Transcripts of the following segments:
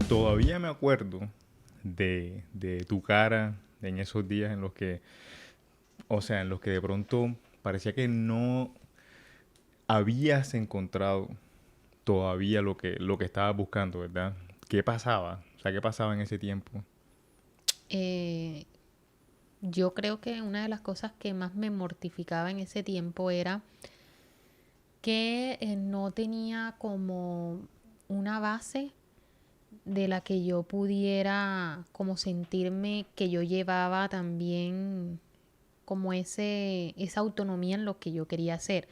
Todavía me acuerdo de tu cara en esos días en los que, o sea, en los que de pronto parecía que no habías encontrado todavía lo que estabas buscando, ¿verdad? ¿Qué pasaba? O sea, ¿qué pasaba en ese tiempo? Eh, yo creo que una de las cosas que más me mortificaba en ese tiempo era que no tenía como una base de la que yo pudiera como sentirme que yo llevaba también como esa autonomía en lo que yo quería hacer.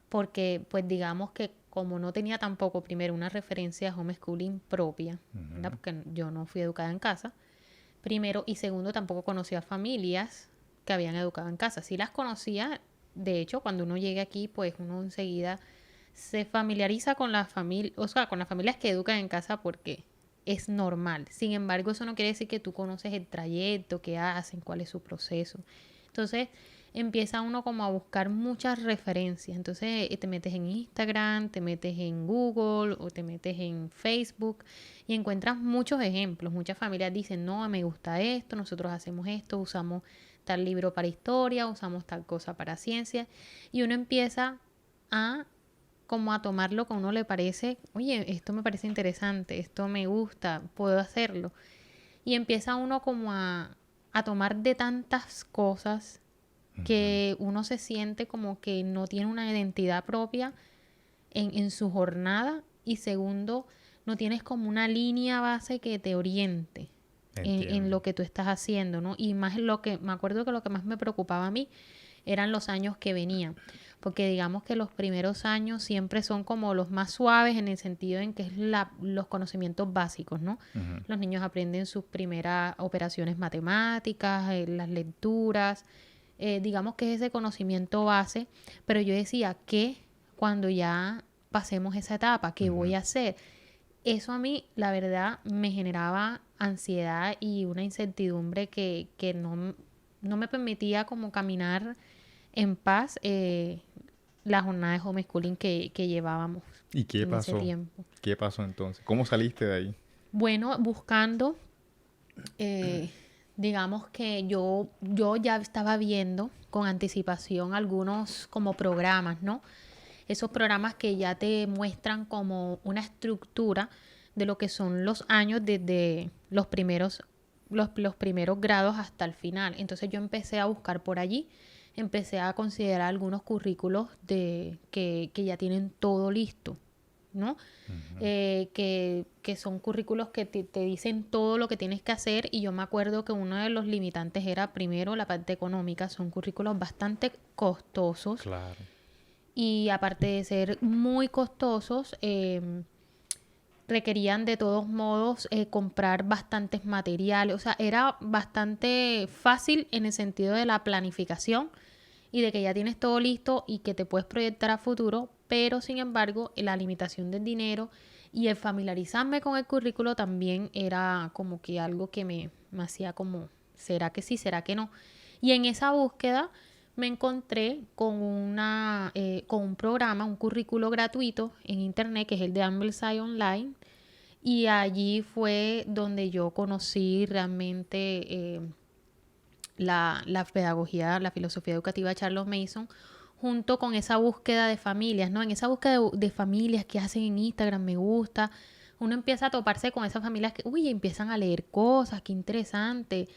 Porque pues digamos que como no tenía tampoco primero una referencia de homeschooling propia, ¿verdad? Ujú. Porque yo no fui educada en casa, primero, y segundo, tampoco conocía familias que habían educado en casa. Sí las conocía, de hecho, cuando uno llegue aquí, pues uno enseguida se familiariza con las familias, o sea, con las familias que educan en casa porque es normal. Sin embargo, eso no quiere decir que tú conoces el trayecto, qué hacen, cuál es su proceso. Entonces, empieza uno como a buscar muchas referencias. Entonces, te metes en Instagram, te metes en Google o te metes en Facebook y encuentras muchos ejemplos. Muchas familias dicen, no, me gusta esto, nosotros hacemos esto, usamos tal libro para historia, usamos tal cosa para ciencia. Y uno empieza a como a tomar lo que a uno le parece, oye, esto me parece interesante, esto me gusta, puedo hacerlo. Y empieza uno como a tomar de tantas cosas que uno se siente como que no tiene una identidad propia en su jornada y segundo, no tienes como una línea base que te oriente en Entiendo. lo que tú estás haciendo, ¿no? Y más lo que, me acuerdo que lo que más me preocupaba a mí eran los años que venían, porque digamos que los primeros años siempre son como los más suaves en el sentido en que es los conocimientos básicos, ¿no? Ujú. Los niños aprenden sus primeras operaciones matemáticas, las lecturas, digamos que es ese conocimiento base, pero yo decía que cuando ya pasemos esa etapa, ¿qué Ujú. voy a hacer? Eso a mí, la verdad, me generaba ansiedad y una incertidumbre que no me permitía como caminar en paz la jornada de homeschooling que llevábamos ¿Y qué en ese pasó? tiempo. ¿Qué pasó entonces? ¿Cómo saliste de ahí? Bueno, buscando, eh, digamos que yo ya estaba viendo con anticipación algunos como programas, ¿no? Esos programas que ya te muestran como una estructura de lo que son los años desde los primeros grados hasta el final. Entonces yo empecé a buscar por allí, empecé a considerar algunos currículos que ya tienen todo listo, ¿no? Ujú. Que son currículos que te dicen todo lo que tienes que hacer y yo me acuerdo que uno de los limitantes era primero la parte económica, son currículos bastante costosos Claro. y aparte de ser muy costosos, requerían de todos modos comprar bastantes materiales, o sea, era bastante fácil en el sentido de la planificación y de que ya tienes todo listo y que te puedes proyectar a futuro, pero sin embargo la limitación del dinero y el familiarizarme con el currículo también era como que algo que me hacía como, ¿será que sí? ¿Será que no? Y en esa búsqueda me encontré con un programa, un currículo gratuito en internet que es el de Ambleside Online y allí fue donde yo conocí realmente la pedagogía, la filosofía educativa de Charles Mason, junto con esa búsqueda de familias, ¿no? En esa búsqueda de familias que hacen en Instagram, me gusta, uno empieza a toparse con esas familias que, uy, empiezan a leer cosas, qué interesante,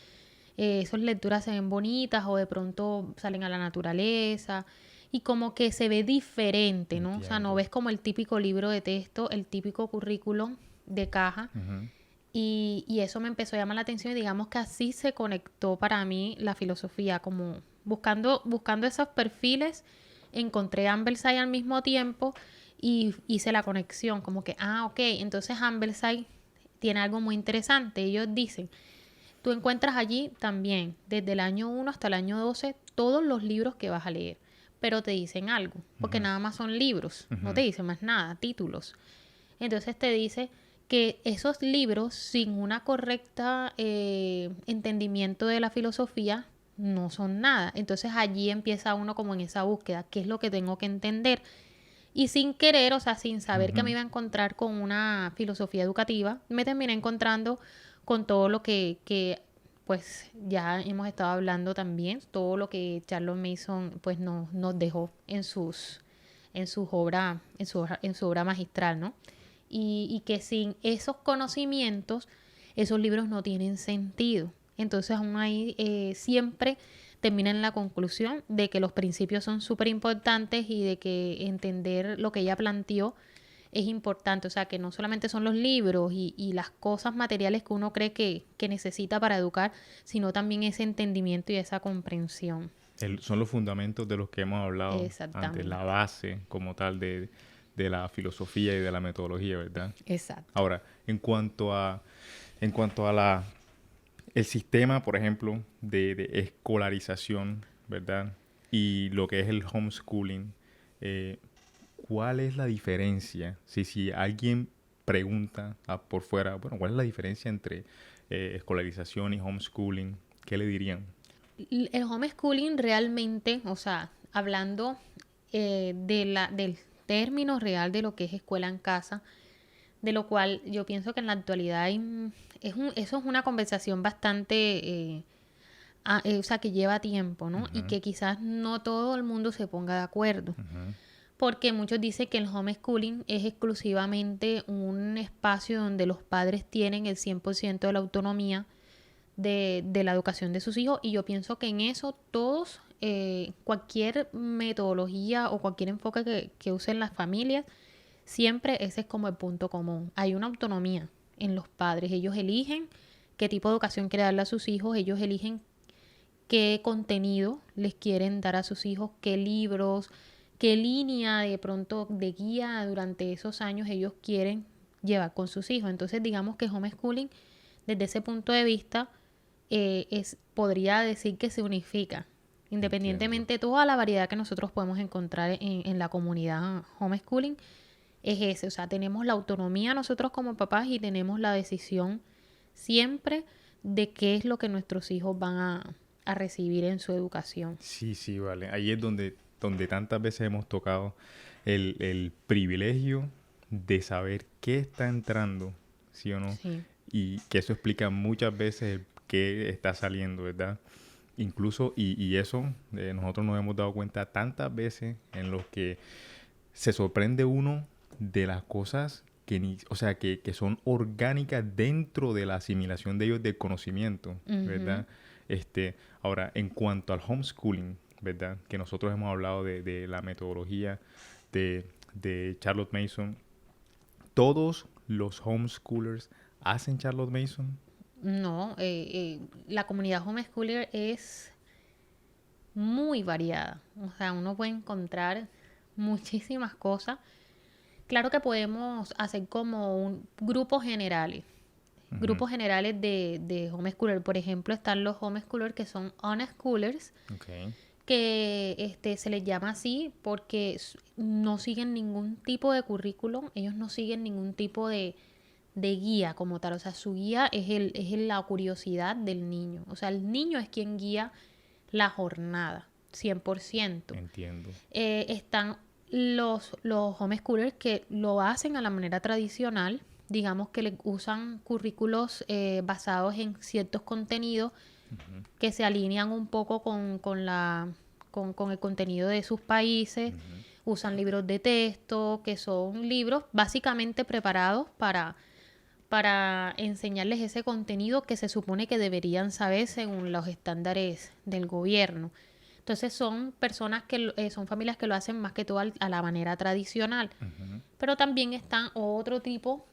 esas lecturas se ven bonitas o de pronto salen a la naturaleza y como que se ve diferente, ¿no? O sea, no Entiendo. ves como el típico libro de texto, el típico currículum de caja, Ujú. y eso me empezó a llamar la atención y digamos que así se conectó para mí la filosofía, como buscando esos perfiles, encontré Ambleside al mismo tiempo y hice la conexión, como que, ok, entonces Ambleside tiene algo muy interesante. Ellos dicen, tú encuentras allí también, desde el año 1 hasta el año 12 todos los libros que vas a leer, pero te dicen algo, porque Ujú. nada más son libros, no te Ujú. dicen más nada, títulos. Entonces te dice que esos libros sin una correcta entendimiento de la filosofía no son nada. Entonces allí empieza uno como en esa búsqueda, ¿qué es lo que tengo que entender? Y sin querer, o sea, sin saber que me Ujú. iba a encontrar con una filosofía educativa, me terminé encontrando con todo lo que pues ya hemos estado hablando también, todo lo que Charles Mason pues nos dejó en sus obras, en su obra magistral, ¿no? Y que sin esos conocimientos, esos libros no tienen sentido. Entonces aún ahí siempre termina en la conclusión de que los principios son súper importantes y de que entender lo que ella planteó es importante. O sea, que no solamente son los libros y las cosas materiales que uno cree que necesita para educar, sino también ese entendimiento y esa comprensión. Son los fundamentos de los que hemos hablado antes, la Exactamente. base como tal de la filosofía y de la metodología, ¿verdad? Exacto. Ahora, en cuanto a el sistema, por ejemplo, de escolarización, ¿verdad? Y lo que es el homeschooling, eh, ¿cuál es la diferencia? Si alguien pregunta por fuera, bueno, ¿cuál es la diferencia entre escolarización y homeschooling? ¿Qué le dirían? El homeschooling realmente, o sea, hablando del término real de lo que es escuela en casa, de lo cual yo pienso que en la actualidad eso es una conversación bastante, o sea, que lleva tiempo, ¿no? Y Ujú, que quizás no todo el mundo se ponga de acuerdo. ujú, Porque muchos dicen que el homeschooling es exclusivamente un espacio donde los padres tienen el 100% de la autonomía de la educación de sus hijos, y yo pienso que en eso todos, cualquier metodología o cualquier enfoque que usen las familias, siempre ese es como el punto común. Hay una autonomía en los padres, ellos eligen qué tipo de educación quieren darle a sus hijos, ellos eligen qué contenido les quieren dar a sus hijos, qué libros, qué línea de pronto de guía durante esos años ellos quieren llevar con sus hijos. Entonces digamos que homeschooling desde ese punto de vista podría decir que se unifica, entiendo. independientemente de toda la variedad que nosotros podemos encontrar en la comunidad homeschooling, es ese, o sea, tenemos la autonomía nosotros como papás y tenemos la decisión siempre de qué es lo que nuestros hijos van a recibir en su educación. Sí, sí, vale. Ahí es donde tantas veces hemos tocado el privilegio de saber qué está entrando, ¿sí o no? Sí. Y que eso explica muchas veces el qué está saliendo, ¿verdad? Incluso, y eso nosotros nos hemos dado cuenta tantas veces en los que se sorprende uno de las cosas o sea, que son orgánicas dentro de la asimilación de ellos del conocimiento, Ujú. ¿verdad? Ahora, en cuanto al homeschooling, ¿verdad? Que nosotros hemos hablado de la metodología de Charlotte Mason. ¿Todos los homeschoolers hacen Charlotte Mason? No, la comunidad homeschooler es muy variada. O sea, uno puede encontrar muchísimas cosas. Claro que podemos hacer como grupos generales. Ujú, Grupos generales de homeschooler. Por ejemplo, están los homeschoolers que son unschoolers, ok. que se les llama así porque no siguen ningún tipo de currículum, ellos no siguen ningún tipo de guía como tal. O sea, su guía es la curiosidad del niño. O sea, el niño es quien guía la jornada, 100%. Entiendo. Están los homeschoolers que lo hacen a la manera tradicional, digamos que le usan currículos basados en ciertos contenidos Ujú, que se alinean un poco con el contenido de sus países, ujú. usan libros de texto, que son libros básicamente preparados para enseñarles ese contenido que se supone que deberían saber según los estándares del gobierno. Entonces son personas son familias que lo hacen más que todo a la manera tradicional. Ujú, Pero también están otro tipo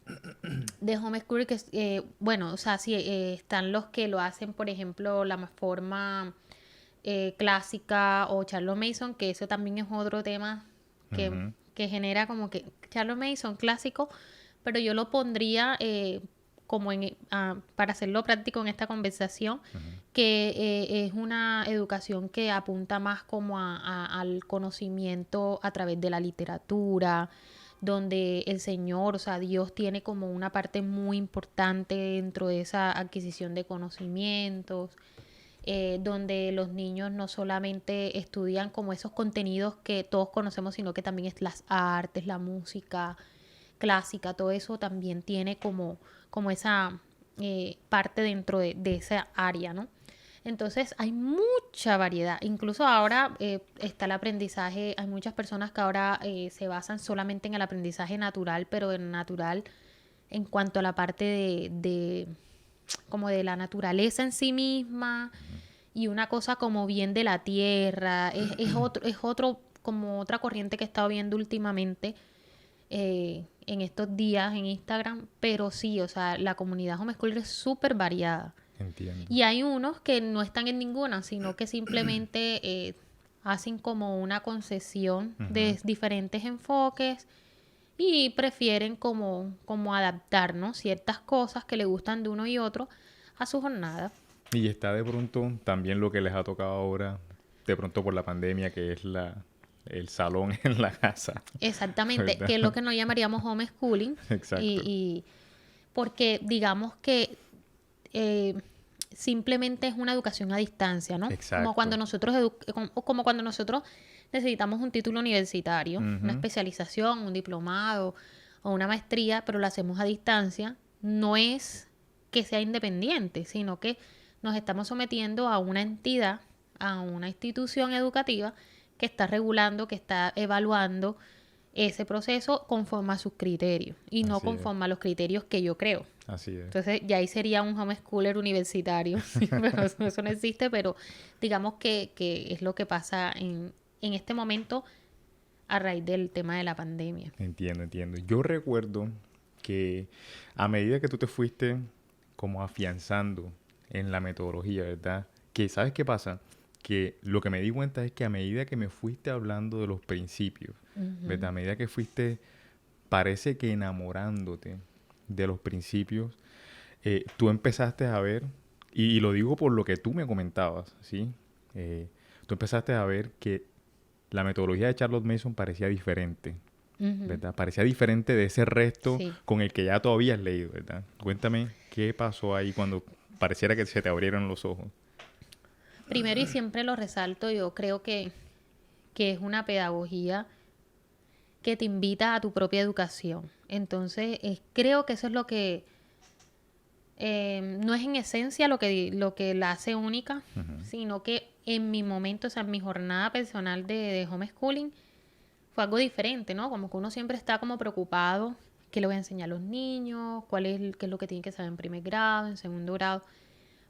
de homeschool que, bueno, o sea, sí, están los que lo hacen, por ejemplo, la forma clásica o Charles Mason, que eso también es otro tema que, ujú, que genera como que Charles Mason clásico, pero yo lo pondría como para hacerlo práctico en esta conversación, ujú. que es una educación que apunta más como al conocimiento a través de la literatura, donde el Señor, o sea, Dios tiene como una parte muy importante dentro de esa adquisición de conocimientos. donde los niños no solamente estudian como esos contenidos que todos conocemos, sino que también es las artes, la música clásica, todo eso también tiene como esa parte dentro de esa área, ¿no? Entonces hay mucha variedad. Incluso ahora está el aprendizaje. Hay muchas personas que ahora se basan solamente en el aprendizaje natural, pero en natural en cuanto a la parte como de la naturaleza en sí misma y una cosa como bien de la tierra. Es otro como otra corriente que he estado viendo últimamente en estos días en Instagram. Pero sí, o sea, la comunidad homeschooler es súper variada. Entiendo. Y hay unos que no están en ninguna, sino que simplemente hacen como una concesión Ujú. de diferentes enfoques y prefieren como adaptar, ¿no? Ciertas cosas que le gustan de uno y otro a su jornada. Y está de pronto también lo que les ha tocado ahora, de pronto por la pandemia, que es el salón en la casa, Exactamente, ¿verdad? que es lo que no llamaríamos homeschooling. Exacto, Y porque digamos que eh, simplemente es una educación a distancia, ¿no? Como cuando exacto. nosotros como cuando nosotros necesitamos un título universitario, una Ujú. especialización, un diplomado o una maestría, pero lo hacemos a distancia, no es que sea independiente, sino que nos estamos sometiendo a una entidad, a una institución educativa que está regulando, que está evaluando ese proceso conforme a sus criterios y no Así es, conforme a los criterios que yo creo. así es. Entonces ya ahí sería un homeschooler universitario, sí, pero eso no existe, pero digamos que es lo que pasa en este momento a raíz del tema de la pandemia. Entiendo, entiendo. Yo recuerdo que a medida que tú te fuiste como afianzando en la metodología, ¿verdad? Que ¿sabes qué pasa? Que lo que me di cuenta es que a medida que me fuiste hablando de los principios, Ujú. ¿verdad? A medida que fuiste, parece que enamorándote de los principios, tú empezaste a ver, y lo digo por lo que tú me comentabas, ¿sí? Tú empezaste a ver que la metodología de Charlotte Mason parecía diferente, Ujú. ¿verdad? Parecía diferente de ese resto Sí. con el que ya tú habías leído, ¿verdad? Cuéntame qué pasó ahí cuando pareciera que se te abrieron los ojos. Primero y siempre lo resalto, yo creo que es una pedagogía que te invita a tu propia educación. Entonces, creo que eso es lo que no es en esencia lo que la hace única, Ujú. sino que en mi momento, o sea, en mi jornada personal de homeschooling, fue algo diferente, ¿no? Como que uno siempre está como preocupado, qué le voy a enseñar a los niños, qué es lo que tienen que saber en primer grado, en segundo grado,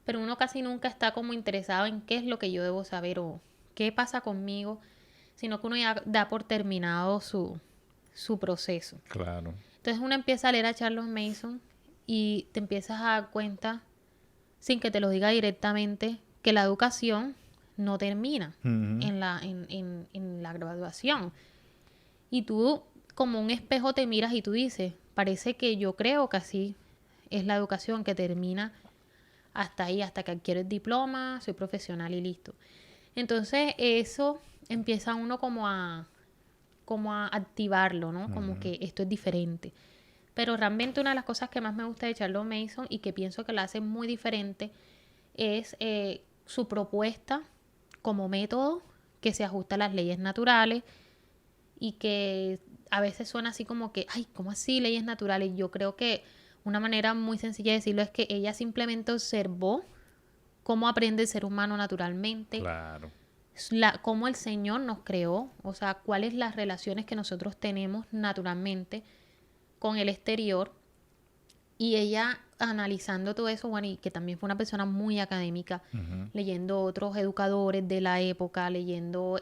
pero uno casi nunca está como interesado en qué es lo que yo debo saber o qué pasa conmigo, sino que uno ya da por terminado su proceso. Claro. Entonces uno empieza a leer a Charles Mason y te empiezas a dar cuenta, sin que te lo diga directamente, que la educación no termina Ujú. en la graduación. Y tú, como un espejo, te miras y tú dices, parece que yo creo que así es la educación, que termina hasta ahí, hasta que adquieres diploma, soy profesional y listo. Entonces eso empieza uno como a activarlo, ¿no? Como Ujú. que esto es diferente. Pero realmente una de las cosas que más me gusta de Charles Mason y que pienso que la hace muy diferente es su propuesta como método que se ajusta a las leyes naturales y que a veces suena así como que, ay, ¿cómo así leyes naturales? Yo creo que una manera muy sencilla de decirlo es que ella simplemente observó cómo aprende el ser humano naturalmente, Claro. cómo el Señor nos creó, o sea, cuáles las relaciones que nosotros tenemos naturalmente con el exterior. Y ella analizando todo eso, bueno, y que también fue una persona muy académica, Ujú. leyendo otros educadores de la época, leyendo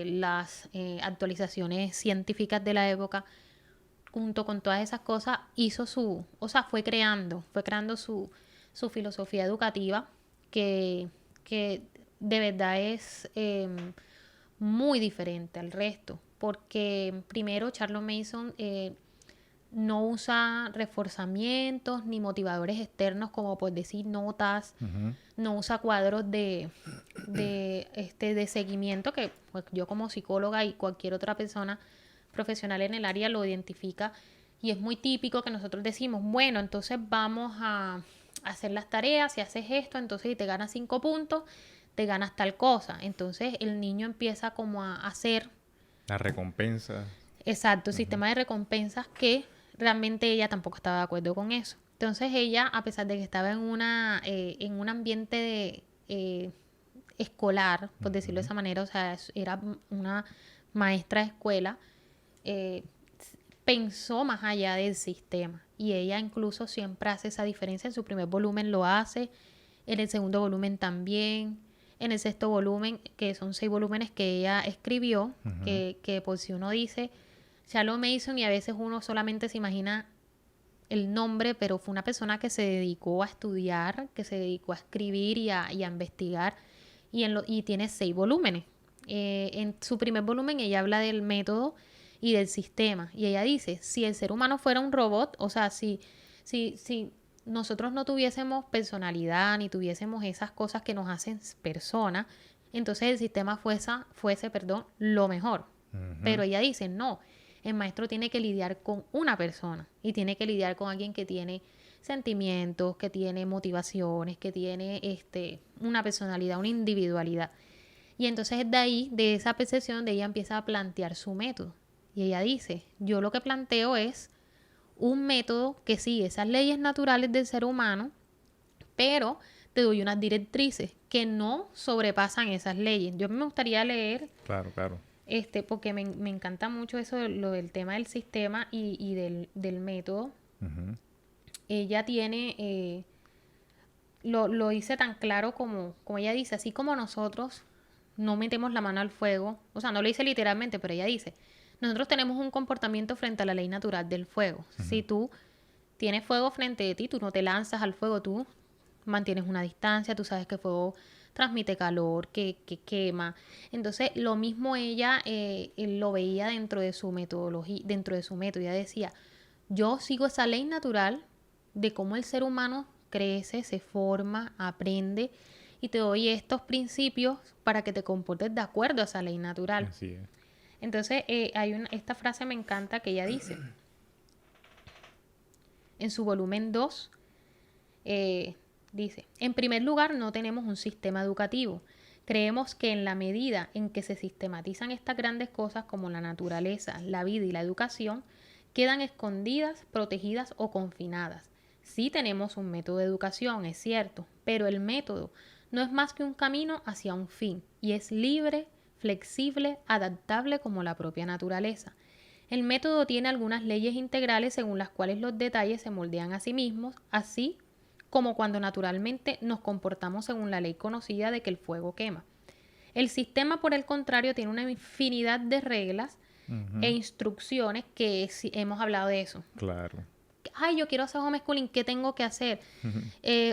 las actualizaciones científicas de la época, junto con todas esas cosas, o sea, fue creando su filosofía educativa que de verdad es muy diferente al resto. Porque primero Charles Mason no usa reforzamientos ni motivadores externos como por decir notas, Ujú. no usa cuadros de seguimiento que pues, yo como psicóloga y cualquier otra persona profesional en el área lo identifica y es muy típico que nosotros decimos, bueno, entonces vamos hacer las tareas, si haces esto, entonces si te ganas 5 puntos, te ganas tal cosa. Entonces el niño empieza como a hacer, La recompensa. exacto, sistema de recompensas que realmente ella tampoco estaba de acuerdo con eso. Entonces ella, a pesar de que estaba en un ambiente escolar, por decirlo de esa manera, o sea, era una maestra de escuela, eh, pensó más allá del sistema. Y ella incluso siempre hace esa diferencia. En su primer volumen lo hace, en el segundo volumen también, en el sexto volumen, que son 6 volúmenes que ella escribió, que por si uno dice Charlotte Mason y a veces uno solamente se imagina el nombre, pero fue una persona que se dedicó a estudiar, que se dedicó a escribir y a investigar, y tiene 6 volúmenes. En su primer volumen ella habla del método y del sistema, y ella dice, si el ser humano fuera un robot, o sea, si nosotros no tuviésemos personalidad, ni tuviésemos esas cosas que nos hacen personas, entonces el sistema fuese lo mejor. Pero ella dice, no, el maestro tiene que lidiar con una persona y tiene que lidiar con alguien que tiene sentimientos, que tiene motivaciones, que tiene una personalidad, una individualidad. Y entonces es de ahí, de esa percepción, donde ella empieza a plantear su método. Y ella dice, yo lo que planteo es un método que sigue esas leyes naturales del ser humano, pero te doy unas directrices que no sobrepasan esas leyes. Yo me gustaría leer, Claro, claro. porque me encanta mucho eso, lo del tema del sistema y del método. Ujú. Ella tiene, lo dice tan claro como ella dice, así como nosotros no metemos la mano al fuego, o sea, no lo dice literalmente, pero ella dice, nosotros tenemos un comportamiento frente a la ley natural del fuego. Si tú tienes fuego frente a ti, tú no te lanzas al fuego, tú mantienes una distancia, tú sabes que el fuego transmite calor, que quema. Entonces, lo mismo ella lo veía dentro de su metodología, dentro de su método. Ella decía, yo sigo esa ley natural de cómo el ser humano crece, se forma, aprende, y te doy estos principios para que te comportes de acuerdo a esa ley natural. Así es. Entonces, esta frase me encanta que ella dice, en su volumen 2, dice, en primer lugar, no tenemos un sistema educativo. Creemos que en la medida en que se sistematizan estas grandes cosas como la naturaleza, la vida y la educación, quedan escondidas, protegidas o confinadas. Sí tenemos un método de educación, es cierto, pero el método no es más que un camino hacia un fin y es libre, flexible, adaptable como la propia naturaleza. El método tiene algunas leyes integrales según las cuales los detalles se moldean a sí mismos, así como cuando naturalmente nos comportamos según la ley conocida de que el fuego quema. El sistema, por el contrario, tiene una infinidad de reglas e instrucciones que hemos hablado de eso. Claro. Ay, yo quiero hacer homeschooling, ¿qué tengo que hacer?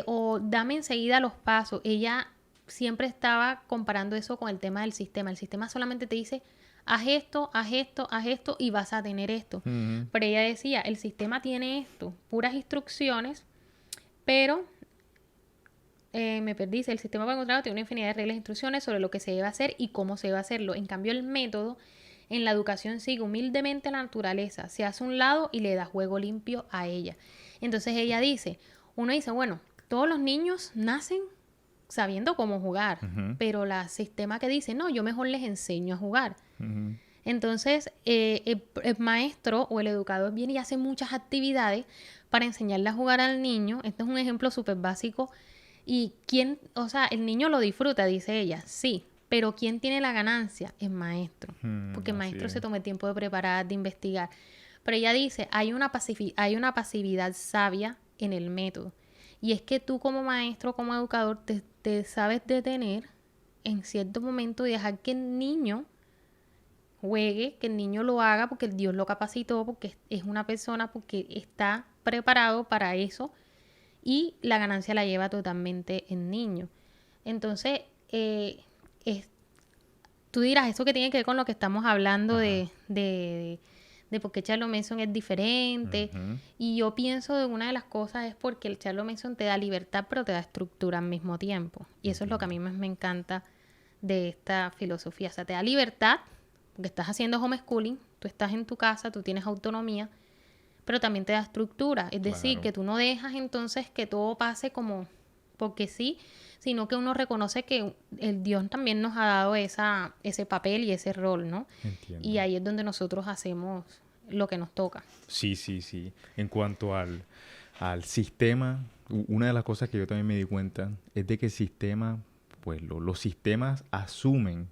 O dame enseguida los pasos. Ella siempre estaba comparando eso con el tema del sistema. El sistema solamente te dice, haz esto, haz esto, haz esto y vas a tener esto. Pero ella decía, el sistema tiene esto, puras instrucciones, pero me perdí. El sistema, por el contrario, tiene una infinidad de reglas e instrucciones sobre lo que se debe hacer y cómo se debe hacerlo. En cambio, el método en la educación sigue humildemente a la naturaleza, se hace a un lado y le da juego limpio a ella. Entonces ella dice, uno dice, bueno, todos los niños nacen sabiendo cómo jugar, pero el sistema que dice, no, yo mejor les enseño a jugar. Entonces, el maestro o el educador viene y hace muchas actividades para enseñarle a jugar al niño. Este es un ejemplo súper básico. Y o sea, el niño lo disfruta, dice ella, sí, pero ¿quién tiene la ganancia? El maestro, porque el maestro se toma el tiempo de preparar, de investigar. Pero ella dice, hay una pasividad sabia en el método. Y es que tú como maestro, como educador, te sabes detener en cierto momento y dejar que el niño juegue, que el niño lo haga porque Dios lo capacitó, porque es una persona, porque está preparado para eso, y la ganancia la lleva totalmente el niño. Entonces, tú dirás, eso que tiene que ver con lo que estamos hablando de por qué Charlotte Mason es diferente. Y yo pienso de una de las cosas es porque el Charlotte Mason te da libertad, pero te da estructura al mismo tiempo. Y eso es lo que a mí más me encanta de esta filosofía. O sea, te da libertad, porque estás haciendo homeschooling, tú estás en tu casa, tú tienes autonomía, pero también te da estructura. Es decir, Claro. que tú no dejas entonces que todo pase como porque sí, sino que uno reconoce que el Dios también nos ha dado ese papel y ese rol, ¿no? Y Entiendo. ahí es donde nosotros hacemos lo que nos toca. Sí, sí, sí. En cuanto al sistema, una de las cosas que yo también me di cuenta es de que el sistema, pues los sistemas asumen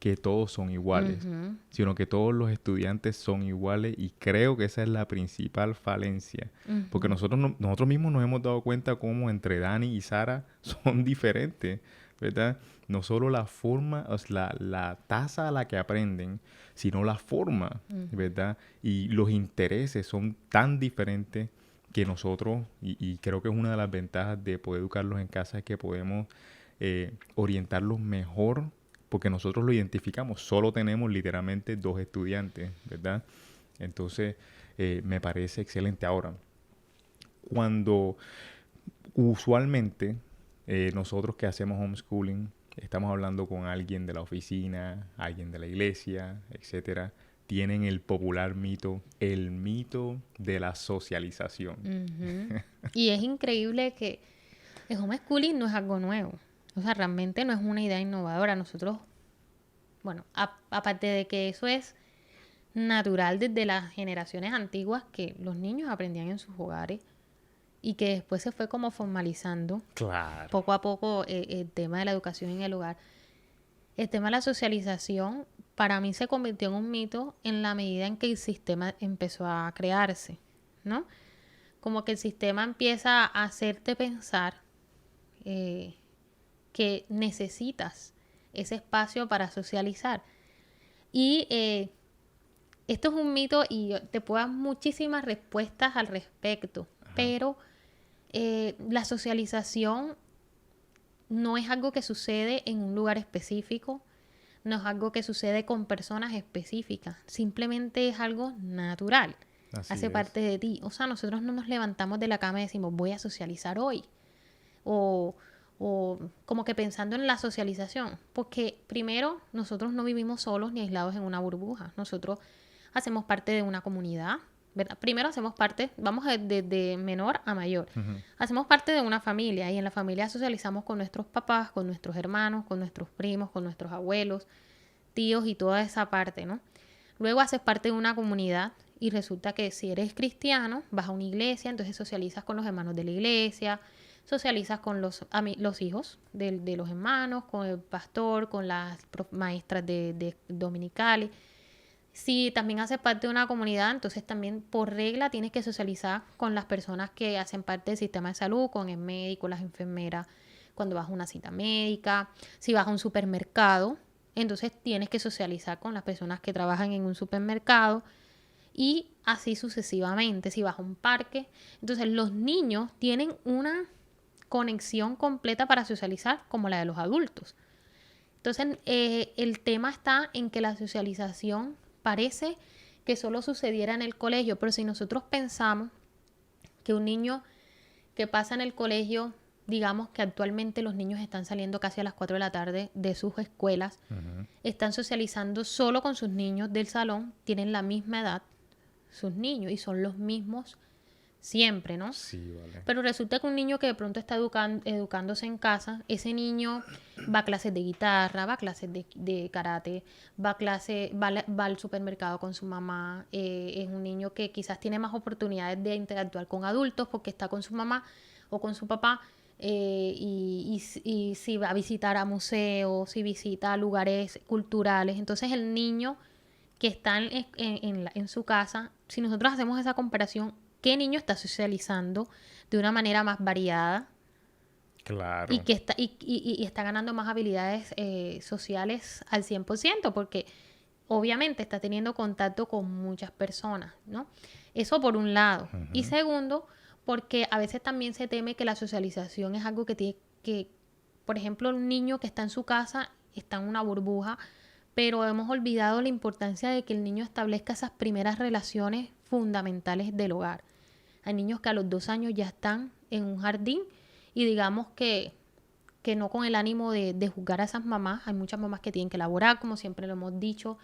que todos son iguales, Ujú, sino que todos los estudiantes son iguales y creo que esa es la principal falencia, porque ujú, nosotros, nosotros mismos nos hemos dado cuenta cómo entre Dani y Sara son diferentes, ¿verdad? No solo la forma, o sea, la tasa a la que aprenden, sino la forma, ujú. ¿verdad? Y los intereses son tan diferentes que nosotros, y creo que es una de las ventajas de poder educarlos en casa, es que podemos orientarlos mejor porque nosotros lo identificamos, solo tenemos literalmente dos estudiantes, ¿verdad? Entonces, me parece excelente. Ahora, cuando usualmente nosotros que hacemos homeschooling, estamos hablando con alguien de la oficina, alguien de la iglesia, etcétera, tienen el popular mito, el mito de la socialización. Ujú. Y es increíble que el homeschooling no es algo nuevo. O sea, realmente no es una idea innovadora. Nosotros, bueno, aparte de que eso es natural desde las generaciones antiguas que los niños aprendían en sus hogares y que después se fue como formalizando Claro. poco a poco el tema de la educación en el hogar. El tema de la socialización para mí se convirtió en un mito en la medida en que el sistema empezó a crearse, ¿no? Como que el sistema empieza a hacerte pensar eh, que necesitas ese espacio para socializar. Y esto es un mito y yo te puedo dar muchísimas respuestas al respecto, Ajá. pero la socialización no es algo que sucede en un lugar específico, no es algo que sucede con personas específicas, simplemente es algo natural, Así hace es. parte de ti. O sea, nosotros no nos levantamos de la cama y decimos voy a socializar hoy, o, o como que pensando en la socialización, porque primero nosotros no vivimos solos ni aislados en una burbuja, nosotros hacemos parte de una comunidad, ¿verdad? Primero hacemos parte, vamos de menor a mayor, Ujú. hacemos parte de una familia y en la familia socializamos con nuestros papás, con nuestros hermanos, con nuestros primos, con nuestros abuelos, tíos y toda esa parte, ¿no? Luego haces parte de una comunidad y resulta que si eres cristiano, vas a una iglesia, entonces socializas con los hermanos de la iglesia, socializas con los hijos de los hermanos, con el pastor, con las maestras de dominicales. Si también haces parte de una comunidad, entonces también por regla tienes que socializar con las personas que hacen parte del sistema de salud, con el médico, las enfermeras, cuando vas a una cita médica, si vas a un supermercado, entonces tienes que socializar con las personas que trabajan en un supermercado y así sucesivamente, si vas a un parque. Entonces los niños tienen una conexión completa para socializar como la de los adultos. Entonces, el tema está en que la socialización parece que solo sucediera en el colegio, pero si nosotros pensamos que un niño que pasa en el colegio, digamos que actualmente los niños están saliendo casi a las 4 de la tarde de sus escuelas, Ujú. están socializando solo con sus niños del salón, tienen la misma edad, sus niños, y son los mismos siempre, ¿no? Sí, vale. Pero resulta que un niño que de pronto está educándose en casa, ese niño va a clases de guitarra, va a clases de karate, va al supermercado con su mamá, es un niño que quizás tiene más oportunidades de interactuar con adultos porque está con su mamá o con su papá, y si va a visitar a museos, si visita lugares culturales, entonces el niño que están en su casa, si nosotros hacemos esa comparación, ¿qué niño está socializando de una manera más variada y Claro. que y está ganando más habilidades sociales al 100%? Porque obviamente está teniendo contacto con muchas personas, ¿no? Eso por un lado. Y Ujú. segundo, porque a veces también se teme que la socialización es algo que tiene que, por ejemplo, un niño que está en su casa está en una burbuja, pero hemos olvidado la importancia de que el niño establezca esas primeras relaciones fundamentales del hogar. Hay niños que a los 2 años ya están en un jardín y digamos que no con el ánimo de juzgar a esas mamás. Hay muchas mamás que tienen que laborar, como siempre lo hemos dicho.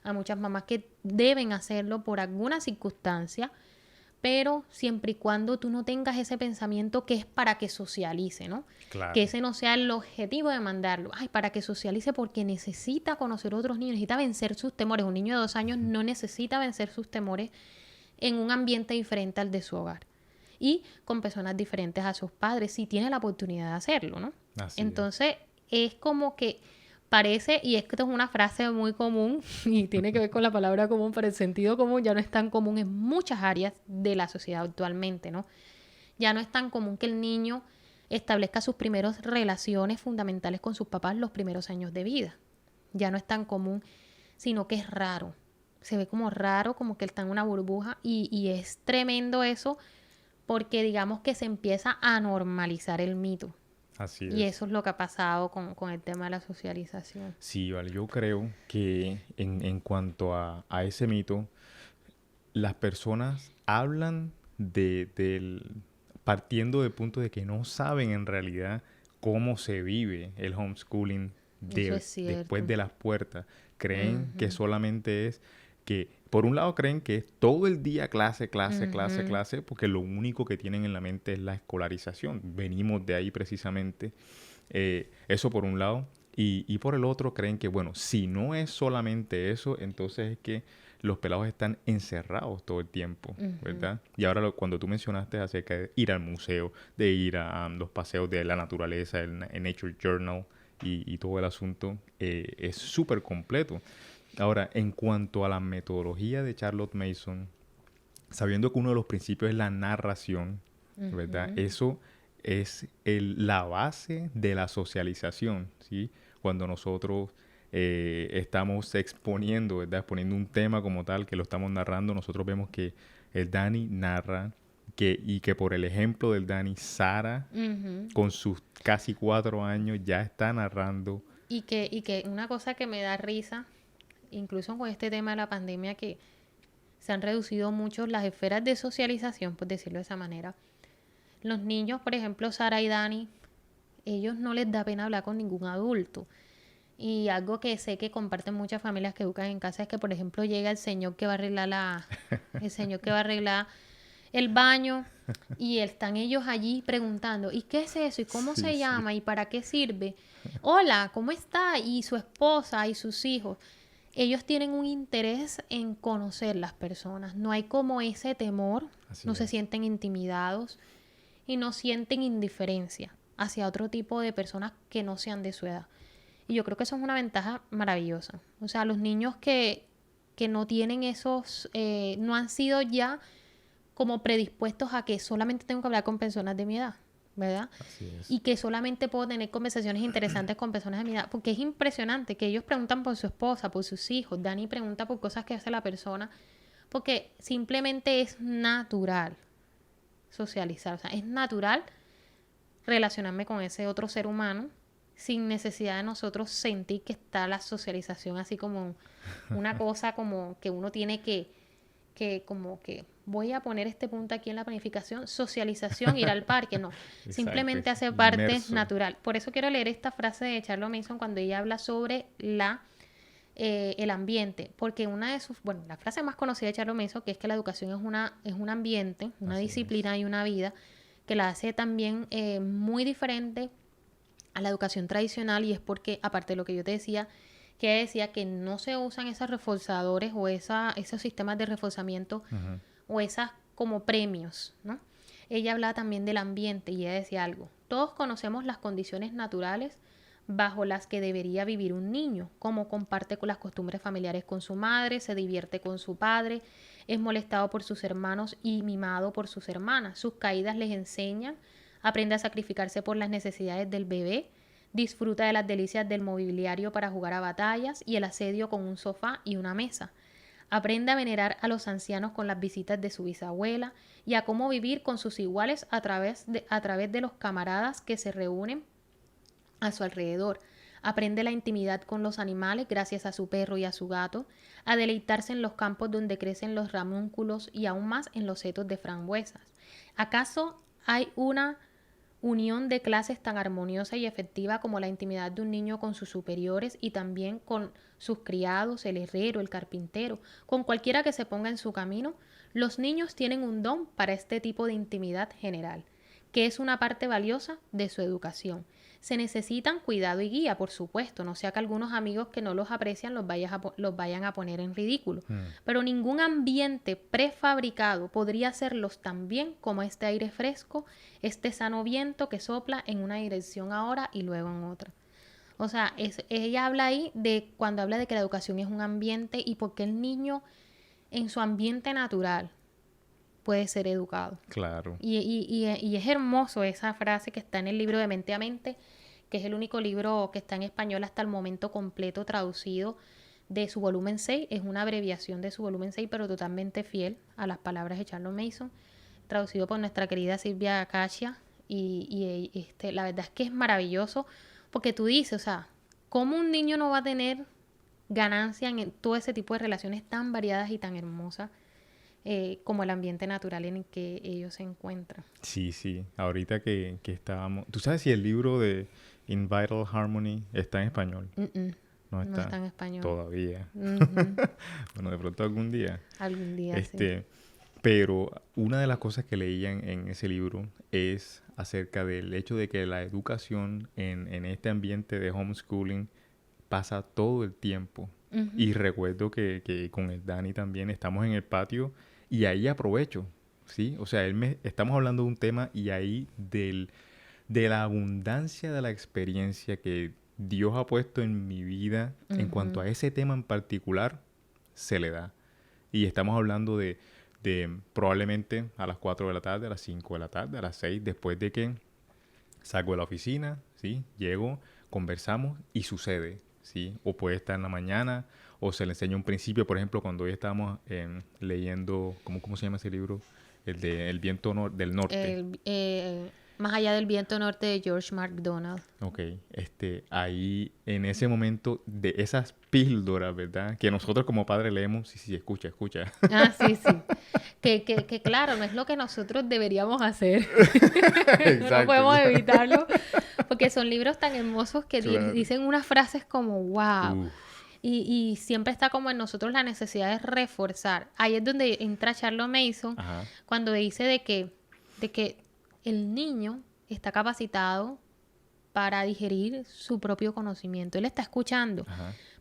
Hay muchas mamás que deben hacerlo por alguna circunstancia, pero siempre y cuando tú no tengas ese pensamiento que es para que socialice, ¿no? Claro. Que ese no sea el objetivo de mandarlo. Ay, para que socialice porque necesita conocer a otros niños, necesita vencer sus temores. Un niño de 2 años no necesita vencer sus temores en un ambiente diferente al de su hogar y con personas diferentes a sus padres, si tiene la oportunidad de hacerlo, ¿no? Así Entonces, es como que parece, y es que esto es una frase muy común y tiene que ver con la palabra común, pero el sentido común ya no es tan común en muchas áreas de la sociedad actualmente, ¿no? Ya no es tan común que el niño establezca sus primeras relaciones fundamentales con sus papás los primeros años de vida. Ya no es tan común, sino que es raro. Se ve como raro, como que él está en una burbuja y es tremendo eso porque digamos que se empieza a normalizar el mito. Así Y es. eso es lo que ha pasado con el tema de la socialización. Sí, vale, yo creo que en cuanto a ese mito, las personas hablan partiendo del punto de que no saben en realidad cómo se vive el homeschooling Eso es después cierto. de las puertas. Creen que Ujú, solamente es que, por un lado creen que es todo el día clase, clase, clase, ujú. clase, porque lo único que tienen en la mente es la escolarización. Venimos de ahí precisamente. Eso por un lado. Y por el otro creen que, bueno, si no es solamente eso, entonces es que los pelados están encerrados todo el tiempo, Ujú. ¿verdad? Y ahora cuando tú mencionaste acerca de ir al museo, de ir a los paseos de la naturaleza, el Nature Journal y todo el asunto, es súper completo. Ahora, en cuanto a la metodología de Charlotte Mason, sabiendo que uno de los principios es la narración, ¿verdad? Ujú. Eso es la base de la socialización, ¿sí? Cuando nosotros estamos exponiendo, ¿verdad? Exponiendo un tema como tal, que lo estamos narrando, nosotros vemos que el Dani narra y que por el ejemplo del Dani, Sara, Ujú. con sus casi 4 años, ya está narrando. Y que una cosa que me da risa, incluso con este tema de la pandemia, que se han reducido mucho las esferas de socialización, por decirlo de esa manera. Los niños, por ejemplo, Sara y Dani, ellos no les da pena hablar con ningún adulto. Y algo que sé que comparten muchas familias que educan en casa es que, por ejemplo, llega el señor que va a arreglar el señor que va a arreglar el baño y están ellos allí preguntando, ¿y qué es eso? ¿Y cómo Sí, se sí. llama? ¿Y para qué sirve? Hola, ¿cómo está? Y su esposa y sus hijos. Ellos tienen un interés en conocer las personas. No hay como ese temor, Así no se es. sienten intimidados y no sienten indiferencia hacia otro tipo de personas que no sean de su edad. Y yo creo que eso es una ventaja maravillosa. O sea, los niños que no tienen esos, no han sido ya como predispuestos a que solamente tengo que hablar con personas de mi edad, ¿verdad? Así es. Y que solamente puedo tener conversaciones interesantes con personas de mi edad, porque es impresionante que ellos preguntan por su esposa, por sus hijos, Dani pregunta por cosas que hace la persona, porque simplemente es natural socializar, o sea, es natural relacionarme con ese otro ser humano sin necesidad de nosotros sentir que está la socialización así como una cosa como que uno tiene que como que voy a poner este punto aquí en la planificación, socialización, ir al parque, no, Exacto. simplemente hace parte Inmerso. natural. Por eso quiero leer esta frase de Charlotte Mason cuando ella habla sobre el ambiente, porque una de sus, bueno, la frase más conocida de Charlotte Mason, que es que la educación es un ambiente, una Así es. disciplina y una vida, que la hace también muy diferente a la educación tradicional, y es porque, aparte de lo que yo te decía, que decía que no se usan esos reforzadores o esos sistemas de reforzamiento Ujú. o esas como premios, ¿no? Ella hablaba también del ambiente y ella decía algo. Todos conocemos las condiciones naturales bajo las que debería vivir un niño, como comparte con las costumbres familiares con su madre, se divierte con su padre, es molestado por sus hermanos y mimado por sus hermanas. Sus caídas les enseñan, aprende a sacrificarse por las necesidades del bebé, disfruta de las delicias del mobiliario para jugar a batallas y el asedio con un sofá y una mesa. Aprende a venerar a los ancianos con las visitas de su bisabuela y a cómo vivir con sus iguales a través de los camaradas que se reúnen a su alrededor. Aprende la intimidad con los animales gracias a su perro y a su gato, a deleitarse en los campos donde crecen los ramúnculos y aún más en los setos de frambuesas. ¿Acaso hay una unión de clases tan armoniosa y efectiva como la intimidad de un niño con sus superiores y también con sus criados, el herrero, el carpintero, con cualquiera que se ponga en su camino? Los niños tienen un don para este tipo de intimidad general, que es una parte valiosa de su educación. Se necesitan cuidado y guía, por supuesto, no sea que algunos amigos que no los aprecian los vayan a poner en ridículo. Pero ningún ambiente prefabricado podría hacerlos tan bien como este aire fresco, este sano viento que sopla en una dirección ahora y luego en otra. O sea, ella habla ahí de cuando habla de que la educación es un ambiente y por qué el niño en su ambiente natural puede ser educado. Claro. Y es hermoso esa frase que está en el libro de Mente a Mente, que es el único libro que está en español hasta el momento completo traducido de su volumen 6. Es una abreviación de su volumen 6, pero totalmente fiel a las palabras de Charles Mason, traducido por nuestra querida Silvia Acacia. La verdad es que es maravilloso porque tú dices, o sea, ¿cómo un niño no va a tener ganancia en todo ese tipo de relaciones tan variadas y tan hermosas como el ambiente natural en el que ellos se encuentran? Sí, sí. Ahorita que estábamos... ¿Tú sabes si el libro de In Vital Harmony está en español? No No está en español. Todavía. Bueno, de pronto algún día. Algún día, sí. Pero una de las cosas que leía en ese libro es acerca del hecho de que la educación en este ambiente de homeschooling pasa todo el tiempo. Y recuerdo que con el Dani también estamos en el patio y ahí aprovecho, ¿sí? O sea, estamos hablando de un tema y ahí de la abundancia de la experiencia que Dios ha puesto en mi vida en cuanto a ese tema en particular, se le da. Y estamos hablando de probablemente a las 4 de la tarde, a las 5 de la tarde, a las 6, después de que salgo de la oficina, ¿sí? Llego, conversamos y sucede, ¿sí? O puede estar en la mañana, o se le enseña un principio, por ejemplo, cuando hoy estábamos leyendo, ¿cómo se llama ese libro? El de El viento del norte. Más allá del viento norte de George MacDonald. Ok, ahí en ese momento de esas píldoras, ¿verdad? Que nosotros como padres leemos, sí, escucha. Ah, sí, sí. Que claro, no es lo que nosotros deberíamos hacer. No podemos evitarlo, porque son libros tan hermosos que dicen unas frases como wow. Y siempre está como en nosotros la necesidad de reforzar. Ahí es donde entra Charles Mason, cuando dice de que el niño está capacitado para digerir su propio conocimiento. Él está escuchando.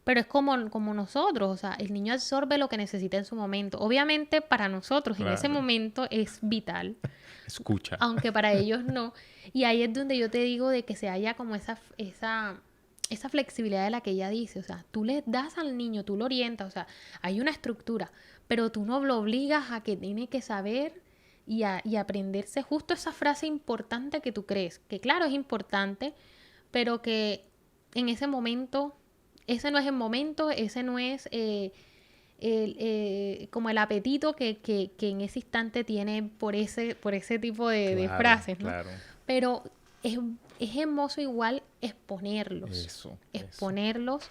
Pero es como nosotros, o sea, el niño absorbe lo que necesita en su momento. Obviamente para nosotros en ese momento es vital. Escucha. Aunque para ellos no. Y ahí es donde yo te digo de que se haya como esa flexibilidad de la que ella dice. O sea, tú le das al niño, tú lo orientas, o sea, hay una estructura, pero tú no lo obligas a que tiene que saber y aprenderse justo esa frase importante que tú crees. Que claro, es importante, pero que en ese momento... Ese no es el momento, ese no es como el apetito que en ese instante tiene por ese tipo de frases, ¿no? Claro. Pero es hermoso igual exponerlos. Exponerlos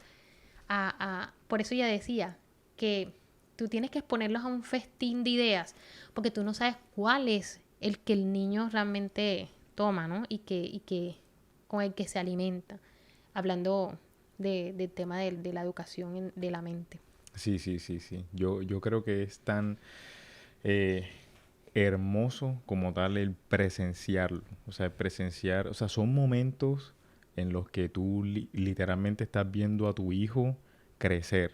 por eso ella decía que tú tienes que exponerlos a un festín de ideas, porque tú no sabes cuál es el que el niño realmente toma, ¿no? Y que con el que se alimenta. Hablando del tema de la educación de la mente. Sí. Yo creo que es tan hermoso como tal el presenciarlo. O sea, son momentos en los que tú literalmente estás viendo a tu hijo crecer.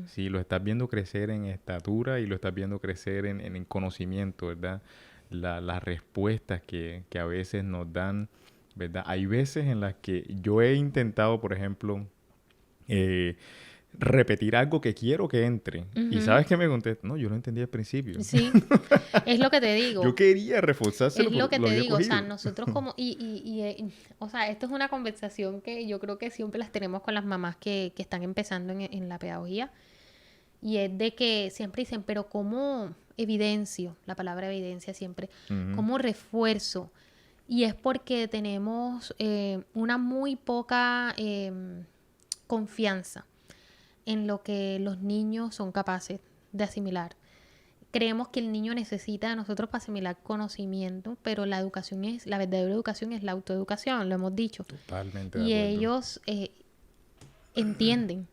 Sí, lo estás viendo crecer en estatura y lo estás viendo crecer en conocimiento, ¿verdad? Las respuestas que a veces nos dan, ¿verdad? Hay veces en las que yo he intentado, por ejemplo, repetir algo que quiero que entre. Y ¿sabes qué me contesta? No, yo lo entendí al principio. Sí, es lo que te digo. Yo quería reforzárselo. Es lo que te digo, o sea, nosotros como... o sea, esto es una conversación que yo creo que siempre las tenemos con las mamás que están empezando en la pedagogía. Y es de que siempre dicen, pero ¿cómo evidencio? La palabra evidencia siempre. ¿Cómo refuerzo? Y es porque tenemos una muy poca confianza en lo que los niños son capaces de asimilar. Creemos que el niño necesita de nosotros para asimilar conocimiento, pero la verdadera educación es la autoeducación, lo hemos dicho. Totalmente. Y ellos entienden,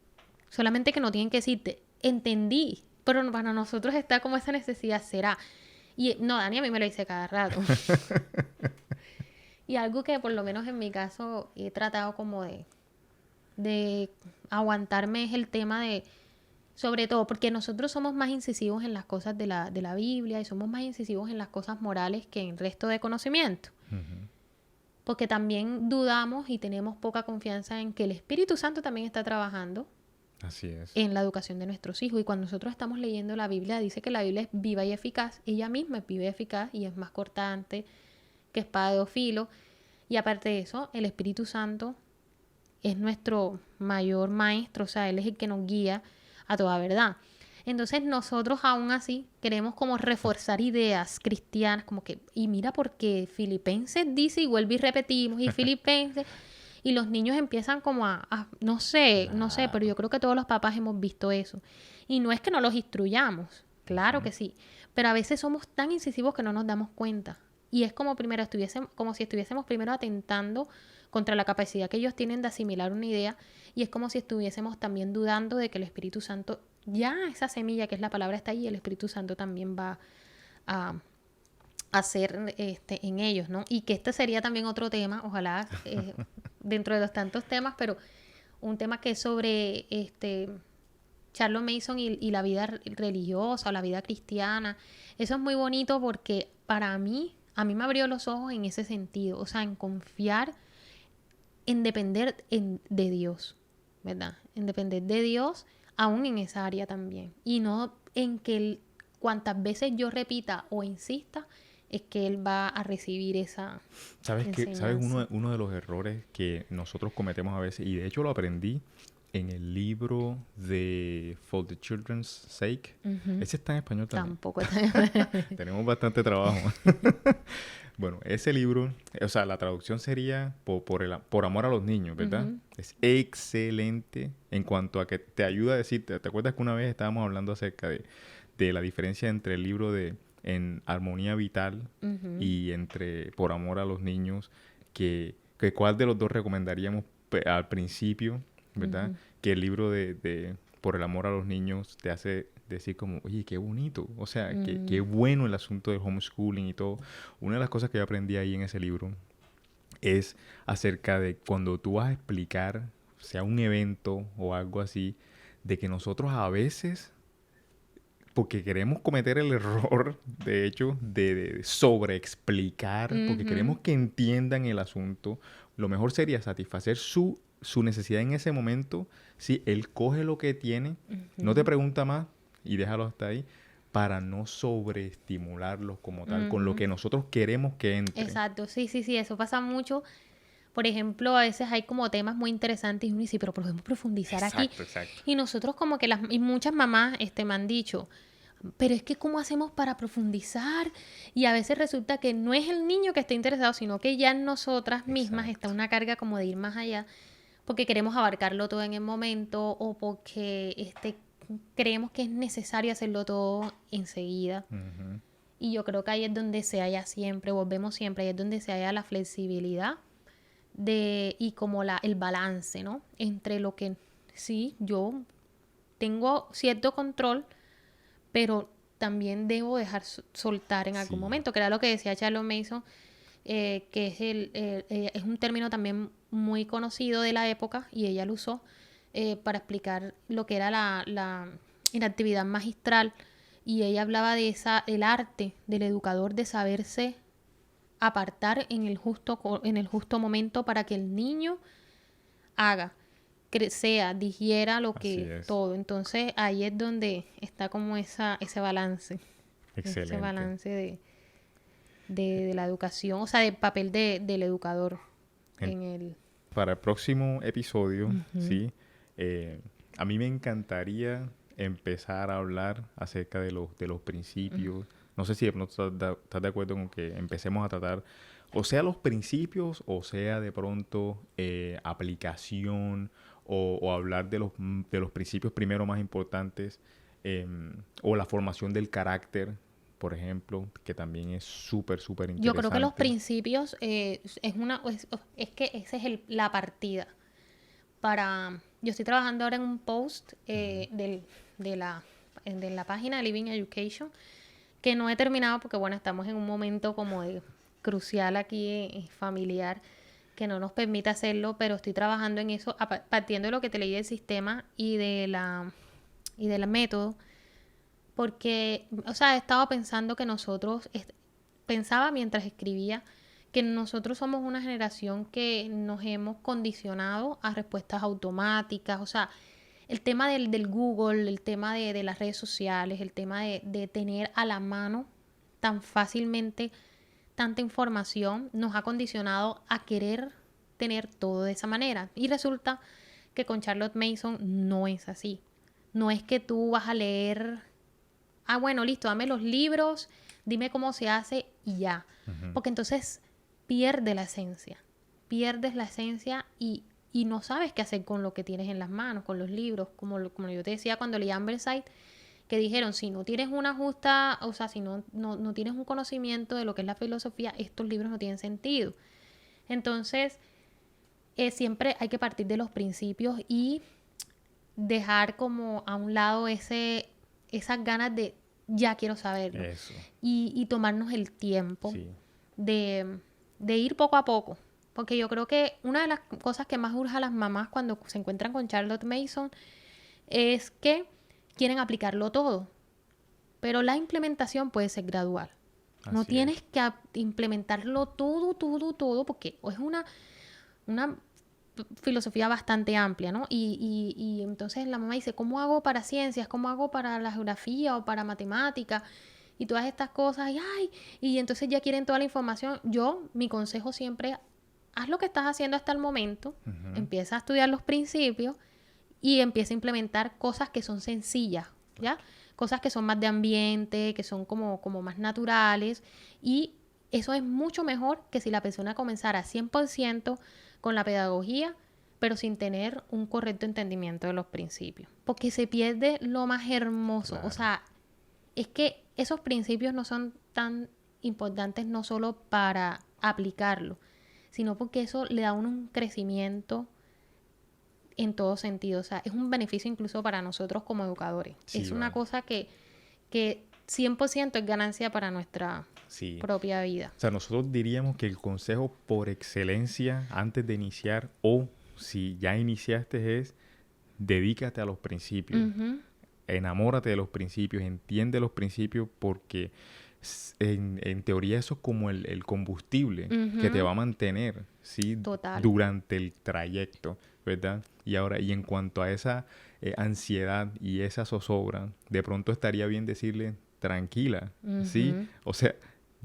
solamente que no tienen que decirte, entendí, pero para nosotros está como esa necesidad, será. Y no, Dani a mí me lo dice cada rato. Y algo que por lo menos en mi caso he tratado como de aguantarme es el tema de, sobre todo, porque nosotros somos más incisivos en las cosas de la Biblia y somos más incisivos en las cosas morales que en el resto de conocimiento. Ujú. Porque también dudamos y tenemos poca confianza en que el Espíritu Santo también está trabajando Así es. en la educación de nuestros hijos. Y cuando nosotros estamos leyendo la Biblia, dice que la Biblia es viva y eficaz. Ella misma es viva y eficaz y es más cortante que espada de dos filos. Y aparte de eso, el Espíritu Santo es nuestro mayor maestro, o sea, Él es el que nos guía a toda verdad. Entonces nosotros aún así queremos como reforzar ideas cristianas, como que, y mira porque Filipenses dice, y vuelve y repetimos, y Filipenses, y los niños empiezan como no sé, pero yo creo que todos los papás hemos visto eso. Y no es que no los instruyamos, claro que sí, pero a veces somos tan incisivos que no nos damos cuenta. Y es como como si estuviésemos primero atentando contra la capacidad que ellos tienen de asimilar una idea, y es como si estuviésemos también dudando de que el Espíritu Santo, ya esa semilla que es la palabra está ahí, el Espíritu Santo también va a hacer en ellos, ¿no? Y que este sería también otro tema, ojalá dentro de los tantos temas, pero un tema que es sobre Charles Mason y la vida religiosa o la vida cristiana. Eso es muy bonito porque para mí, a mí me abrió los ojos en ese sentido, o sea, en confiar, en depender de Dios, ¿verdad? En depender de Dios, aún en esa área también. Y no en que cuantas veces yo repita o insista, es que Él va a recibir esa ¿Sabes enseñanza. uno de los errores que nosotros cometemos a veces? Y de hecho lo aprendí en el libro de For the Children's Sake. Ujú. Ese está en español también. Tampoco. Tenemos bastante trabajo. Bueno, ese libro, o sea, la traducción sería por amor a los niños, ¿verdad? Ujú. Es excelente en cuanto a que te ayuda a decir, ¿te acuerdas que una vez estábamos hablando acerca de la diferencia entre el libro de En Armonía Vital Ujú. y entre Por amor a los niños, que cuál de los dos recomendaríamos al principio, ¿verdad? Ujú. Que el libro de Por el amor a los niños te hace decir como, oye, qué bonito, o sea, qué bueno el asunto del homeschooling y todo. Una de las cosas que yo aprendí ahí en ese libro es acerca de cuando tú vas a explicar, sea un evento o algo así, de que nosotros a veces, porque queremos cometer el error, de hecho, de sobreexplicar, porque Ujú. queremos que entiendan el asunto, lo mejor sería satisfacer su necesidad en ese momento. Si él coge lo que tiene, no te Ujú. pregunta más y déjalo hasta ahí, para no sobreestimularlos como tal, con lo Ujú. que nosotros queremos que entre. Exacto, sí, sí, sí, eso pasa mucho. Por ejemplo, a veces hay como temas muy interesantes y uno dice, pero podemos profundizar aquí. Exacto, exacto. Y nosotros como que y muchas mamás me han dicho, pero es que ¿cómo hacemos para profundizar? Y a veces resulta que no es el niño que está interesado, sino que ya en nosotras mismas está Exacto. una carga como de ir más allá, porque queremos abarcarlo todo en el momento o porque creemos que es necesario hacerlo todo enseguida. Ujú. Y yo creo que ahí es donde se halla siempre, volvemos siempre, ahí es donde se halla la flexibilidad y como el balance, ¿no? Entre lo que sí, yo tengo cierto control, pero también debo dejar soltar en algún Sí. momento, que era lo que decía Charles Mason, que es, es un término también muy conocido de la época y ella lo usó para explicar lo que era la actividad magistral, y ella hablaba de el arte del educador de saberse apartar en el justo momento para que el niño haga, digiera lo Así que es. todo. Entonces ahí es donde está como ese Excelente. balance de la educación, o sea, del papel del educador En- en el... para el próximo episodio, Ujú. ¿sí? A mí me encantaría empezar a hablar acerca de los principios. No sé si de pronto estás de acuerdo con que empecemos a tratar, o sea, los principios, o sea, de pronto aplicación, o hablar de los principios primero más importantes, o la formación del carácter, por ejemplo, que también es súper, súper Yo creo que los interesante. principios es que esa es la partida para... Yo estoy trabajando ahora en un post de la de la página de Living Education, que no he terminado porque, bueno, estamos en un momento como de crucial aquí familiar que no nos permite hacerlo, pero estoy trabajando en eso, partiendo de lo que te leí del sistema y del método, porque, o sea, he estado pensando que pensaba mientras escribía, que nosotros somos una generación que nos hemos condicionado a respuestas automáticas, o sea, el tema del Google, el tema de las redes sociales, el tema de tener a la mano tan fácilmente tanta información, nos ha condicionado a querer tener todo de esa manera. Y resulta que con Charlotte Mason no es así. No es que tú vas a leer, bueno, listo, dame los libros, dime cómo se hace y ya. Porque entonces pierdes la esencia y no sabes qué hacer con lo que tienes en las manos, con los libros, como yo te decía cuando leí Amberside, que dijeron, si no tienes una justa, o sea, si no tienes un conocimiento de lo que es la filosofía, estos libros no tienen sentido. Entonces, siempre hay que partir de los principios y dejar como a un lado esas ganas de ya quiero saberlo. Eso. Y tomarnos el tiempo Sí. de ir poco a poco. Porque yo creo que una de las cosas que más urge a las mamás cuando se encuentran con Charlotte Mason es que quieren aplicarlo todo. Pero la implementación puede ser gradual. No Así tienes es. que implementarlo todo, porque es una filosofía bastante amplia, ¿no? Y entonces la mamá dice, ¿cómo hago para ciencias? ¿Cómo hago para la geografía o para matemáticas? Y todas estas cosas, y entonces ya quieren toda la información. Mi consejo siempre, haz lo que estás haciendo hasta el momento, empieza a estudiar los principios y empieza a implementar cosas que son sencillas, ¿ya? Cosas que son más de ambiente, que son como más naturales, y eso es mucho mejor que si la persona comenzara 100% con la pedagogía, pero sin tener un correcto entendimiento de los principios, porque se pierde lo más hermoso. Claro. O sea, es que esos principios no son tan importantes no solo para aplicarlo, sino porque eso le da a uno un crecimiento en todo sentido. O sea, es un beneficio incluso para nosotros como educadores. Sí, es una vale. cosa que 100% es ganancia para nuestra Sí. propia vida. O sea, nosotros diríamos que el consejo por excelencia antes de iniciar o si ya iniciaste es dedícate a los principios. Ujú. Enamórate de los principios, entiende los principios porque en teoría eso es como el combustible que te va a mantener, ¿sí? Total. Durante el trayecto, ¿verdad? Y ahora, y en cuanto a esa ansiedad y esa zozobra, de pronto estaría bien decirle tranquila, ¿sí? Ujú. O sea,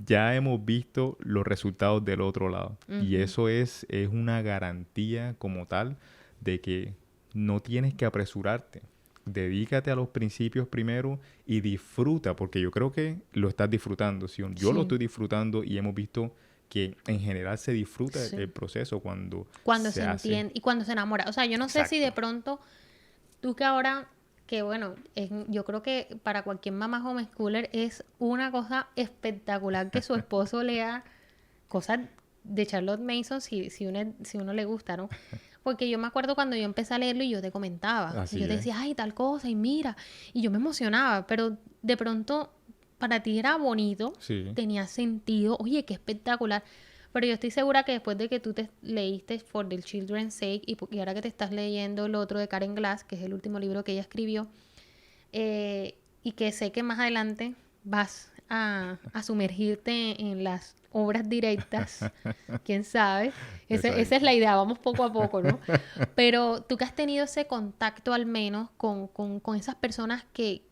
ya hemos visto los resultados del otro lado y eso es una garantía como tal de que no tienes que apresurarte. Dedícate a los principios primero y disfruta, porque yo creo que lo estás disfrutando. ¿Sí? Yo lo Sí. estoy disfrutando y hemos visto que en general se disfruta Sí. el proceso cuando Se hace. entiende y cuando se enamora. O sea, yo no sé si de Exacto. pronto tú que ahora, que bueno, yo creo que para cualquier mamá homeschooler es una cosa espectacular que su esposo lea cosas de Charlotte Mason si uno le gusta, ¿no? Porque yo me acuerdo cuando yo empecé a leerlo y yo te comentaba. Así Y yo te es. decía, ay, tal cosa, y mira. Y yo me emocionaba, pero de pronto para ti era bonito, Sí. tenía sentido, oye, qué espectacular. Pero yo estoy segura que después de que tú te leíste For the Children's Sake y ahora que te estás leyendo el otro de Karen Glass, que es el último libro que ella escribió, y que sé que más adelante vas a sumergirte en las obras directas, quién sabe. Esa es la idea, vamos poco a poco, ¿no? Pero tú que has tenido ese contacto al menos con esas personas que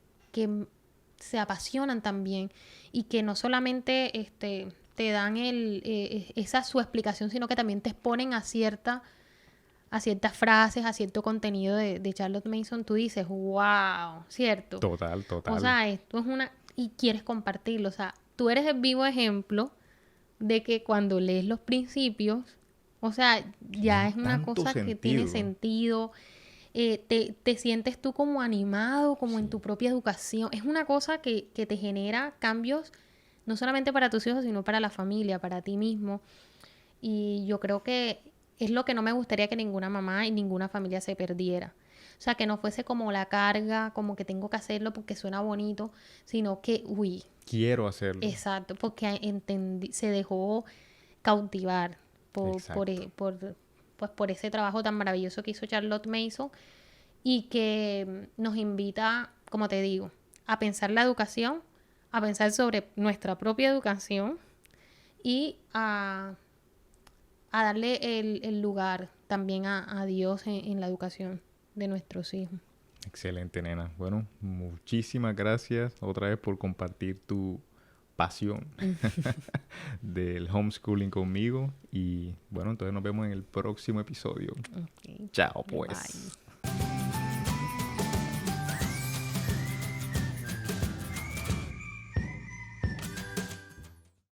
se apasionan también y que no solamente te dan esa su explicación, sino que también te exponen a ciertas frases, a cierto contenido de Charlotte Mason, tú dices, wow, ¿cierto? Total, total. O sea, esto es y quieres compartirlo. O sea, tú eres el vivo ejemplo de que cuando lees los principios, o sea, ya es una cosa que tiene sentido. Te sientes tú como animado, como en tu propia educación. Es una cosa que te genera cambios, no solamente para tus hijos, sino para la familia, para ti mismo. Y yo creo que es lo que no me gustaría que ninguna mamá y ninguna familia se perdiera. sea, que no fuese como la carga, como que tengo que hacerlo porque suena bonito, sino que, uy, Quiero hacerlo. exacto, porque se dejó cautivar Exacto. pues por ese trabajo tan maravilloso que hizo Charlotte Mason y que nos invita, como te digo, a pensar la educación, a pensar sobre nuestra propia educación y a darle el lugar también a Dios en la educación de nuestros hijos. Excelente, nena. Bueno, muchísimas gracias otra vez por compartir tu pasión del homeschooling conmigo. Y bueno, entonces nos vemos en el próximo episodio. Ok, Chao, pues. bye.